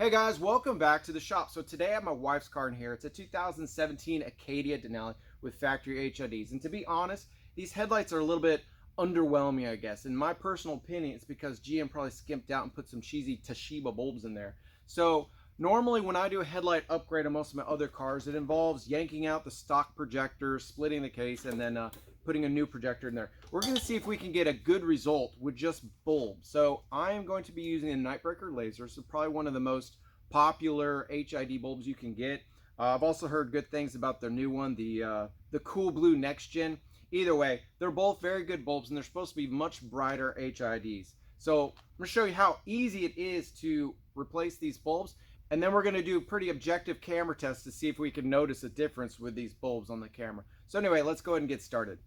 Hey guys, welcome back to the shop. So today I have my wife's car in here. It's a 2017 Acadia Denali with factory HIDs. And to be honest, these headlights are a little bit underwhelming, I guess. In my personal opinion, it's because GM probably skimped out and put some cheesy Toshiba bulbs in there. So normally when I do a headlight upgrade on most of my other cars, it involves yanking out the stock projector, splitting the case, and then putting a new projector in there. We're going to see if we can get a good result with just bulbs. So I am going to be using a Nightbreaker laser. So probably one of the most popular HID bulbs you can get. I've also heard good things about their new one, the Cool Blue Next Gen. Either way, they're both very good bulbs and they're supposed to be much brighter HIDs. So I'm going to show you how easy it is to replace these bulbs. And then we're going to do a pretty objective camera test to see if we can notice a difference with these bulbs on the camera. So anyway, let's go ahead and get started.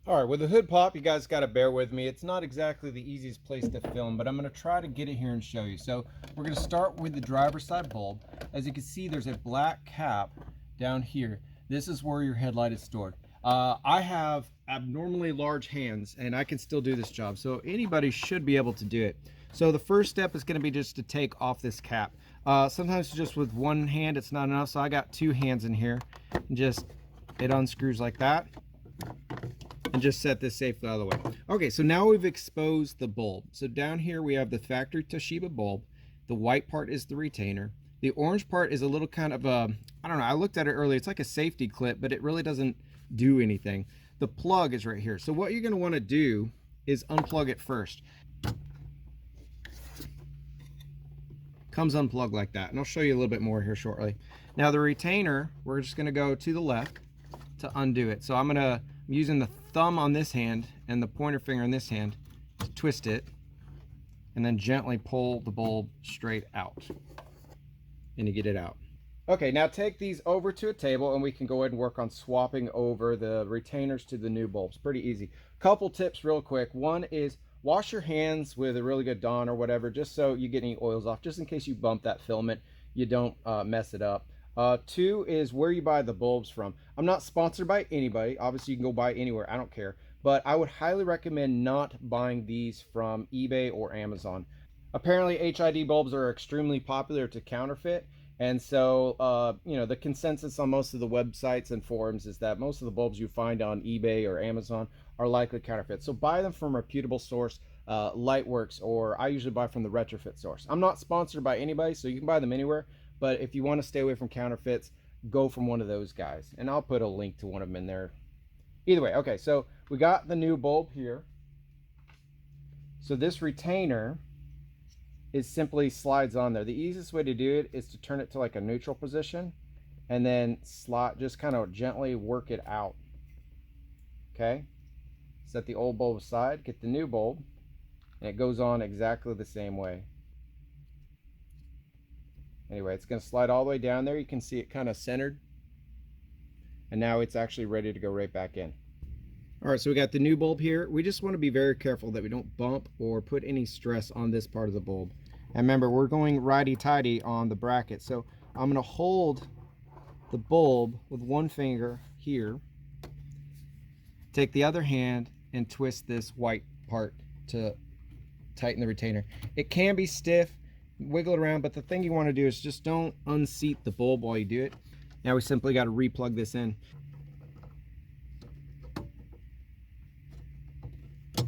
All right, with the hood pop, you guys got to bear with me. It's not exactly the easiest place to film, but I'm going to try to get it here and show you. So we're going to start with the driver's side bulb. As you can see, there's a black cap down here. This is where your headlight is stored. I have abnormally large hands, and I can still do this job, so anybody should be able to do it. So the first step is going to be just to take off this cap. Sometimes just with one hand it's not enough, so I got two hands in here. And just, it unscrews like that. And just set this safely out of the way. Okay, so now we've exposed the bulb. So down here we have the factory Toshiba bulb. The white part is the retainer. The orange part is a little kind of a, I don't know, I looked at it earlier. It's like a safety clip, but it really doesn't do anything. The plug is right here. So what you're gonna wanna do is unplug it first. Comes unplugged like that. And I'll show you a little bit more here shortly. Now the retainer, we're just gonna go to the left to undo it. So I'm using the thumb on this hand and the pointer finger in this hand to twist it and then gently pull the bulb straight out and you get it out. Okay, now take these over to a table and we can go ahead and work on swapping over the retainers to the new bulbs. Pretty easy. Couple tips real quick. One is wash your hands with a really good Dawn or whatever, just so you get any oils off, just in case you bump that filament, you don't mess it up. Two is where you buy the bulbs from. I'm not sponsored by anybody. Obviously, you can go buy anywhere. I don't care. But I would highly recommend not buying these from eBay or Amazon. Apparently, HID bulbs are extremely popular to counterfeit. And so, you know, the consensus on most of the websites and forums is that most of the bulbs you find on eBay or Amazon are likely counterfeit. So buy them from a reputable source, Lightworks, or I usually buy from the Retrofit source. I'm not sponsored by anybody, so you can buy them anywhere. But if you want to stay away from counterfeits, go from one of those guys. And I'll put a link to one of them in there. Either way, okay, so we got the new bulb here. So this retainer is simply slides on there. The easiest way to do it is to turn it to like a neutral position and then slide, just kind of gently work it out. Okay, set the old bulb aside, get the new bulb, and it goes on exactly the same way. Anyway, it's going to slide all the way down there. You can see it kind of centered. And now it's actually ready to go right back in. All right, so we got the new bulb here. We just want to be very careful that we don't bump or put any stress on this part of the bulb. And remember, we're going righty-tighty on the bracket. So I'm going to hold the bulb with one finger here. Take the other hand and twist this white part to tighten the retainer. It can be stiff. Wiggle it around, but the thing you want to do is just don't unseat the bulb while you do it. Now we simply got to replug this in. So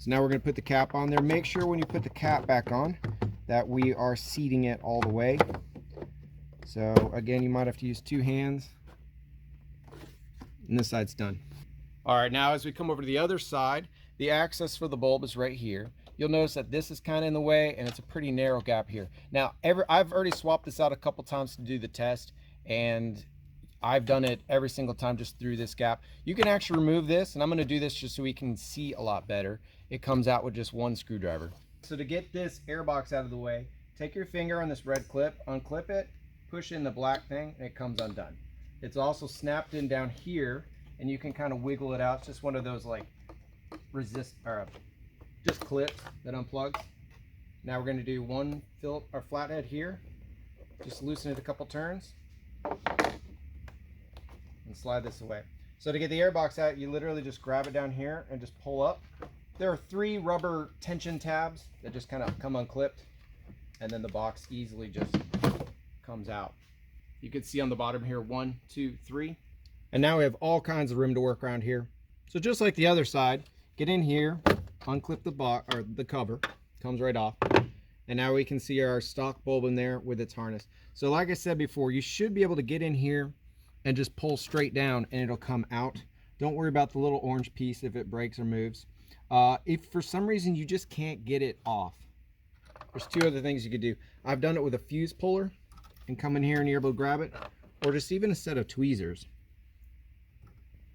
now we're going to put the cap on there. Make sure when you put the cap back on that we are seating it all the way. So again, you might have to use two hands. And this side's done. All right, now as we come over to the other side, the access for the bulb is right here. You'll notice that this is kind of in the way and it's a pretty narrow gap here. Now, I've already swapped this out a couple times to do the test, and I've done it every single time just through this gap. You can actually remove this, and I'm going to do this just so we can see a lot better. It comes out with just one screwdriver. So to get this air box out of the way, take your finger on this red clip, unclip it, push in the black thing, and it comes undone. It's also snapped in down here, and you can kind of wiggle it out. It's just one of those like just clips that unplugs. Now we're going to do one flathead here. Just loosen it a couple turns and slide this away. So to get the air box out, you literally just grab it down here and just pull up. There are 3 rubber tension tabs that just kind of come unclipped. and then the box easily just comes out. You can see on the bottom here, 1, 2, 3. And now we have all kinds of room to work around here. So just like the other side, get in here, unclip the box or the cover, comes right off. And now we can see our stock bulb in there with its harness. So like I said before, you should be able to get in here and just pull straight down and it'll come out. Don't worry about the little orange piece if it breaks or moves. If for some reason you just can't get it off, there's two other things you could do. I've done it with a fuse puller and come in here and you're able to grab it, or just even a set of tweezers.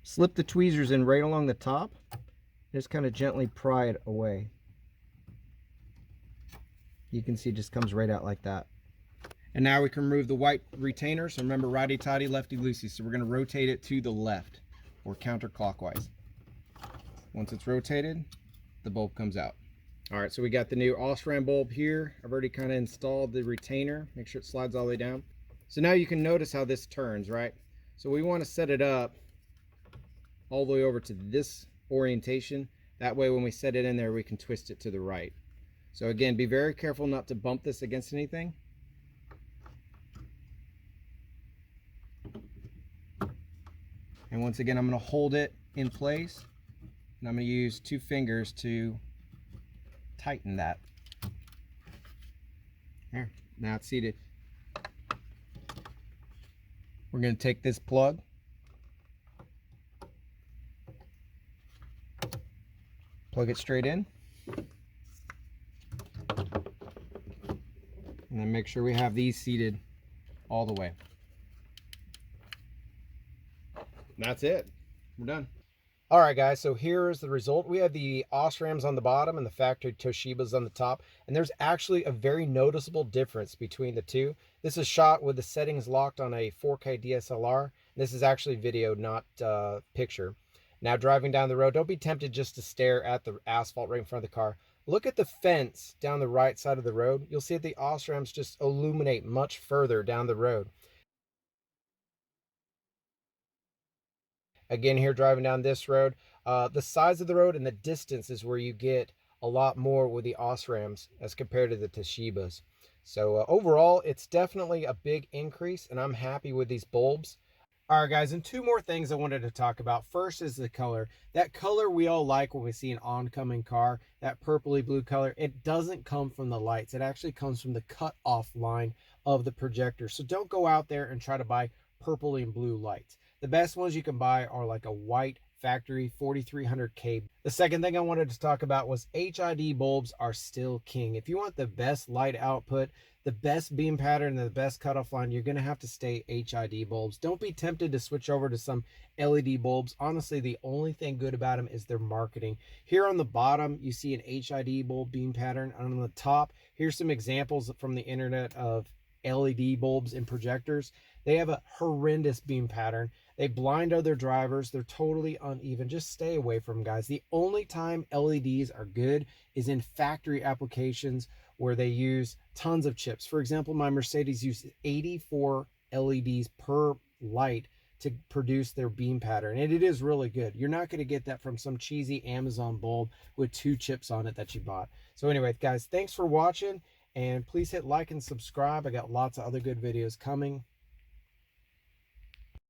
Slip the tweezers in right along the top, just kind of gently pry it away. You can see it just comes right out like that. And now we can remove the white retainer. So remember, righty-tighty, lefty-loosey. So we're going to rotate it to the left or counterclockwise. Once it's rotated, the bulb comes out. All right, so we got the new Osram bulb here. I've already kind of installed the retainer. Make sure it slides all the way down. So now you can notice how this turns, right? So we want to set it up all the way over to this orientation. That way when we set it in there, we can twist it to the right. So again, be very careful not to bump this against anything. And once again, I'm going to hold it in place, and I'm going to use 2 fingers to tighten that. There, now it's seated. We're going to take this plug, plug it straight in, and then make sure we have these seated all the way. And that's it. We're done. All right, guys, so here is the result. We have the Osrams on the bottom and the factory Toshibas on the top, and there's actually a very noticeable difference between the two. This is shot with the settings locked on a 4K DSLR. This is actually video, not picture. Now, driving down the road, don't be tempted just to stare at the asphalt right in front of the car. Look at the fence down the right side of the road. You'll see that the Osrams just illuminate much further down the road. Again, here driving down this road, the size of the road and the distance is where you get a lot more with the Osrams as compared to the Toshibas. So overall, it's definitely a big increase, and I'm happy with these bulbs. All right, guys, and 2 more things I wanted to talk about. First is the color. That color we all like when we see an oncoming car, that purpley blue color, it doesn't come from the lights. It actually comes from the cut-off line of the projector. So don't go out there and try to buy purple and blue lights. The best ones you can buy are like a white factory 4300K. The second thing I wanted to talk about was HID bulbs are still king. If you want the best light output, the best beam pattern, and the best cutoff line, you're going to have to stay HID bulbs. Don't be tempted to switch over to some LED bulbs. Honestly, the only thing good about them is their marketing. Here on the bottom, you see an HID bulb beam pattern. On the top, here's some examples from the internet of LED bulbs and projectors. They have a horrendous beam pattern. They blind other drivers. They're totally uneven. Just stay away from them, guys. The only time LEDs are good is in factory applications where they use tons of chips. For example, my Mercedes uses 84 LEDs per light to produce their beam pattern, and it is really good. You're not going to get that from some cheesy Amazon bulb with 2 chips on it that you bought. So anyway, guys, thanks for watching, and please hit like and subscribe. I got lots of other good videos coming.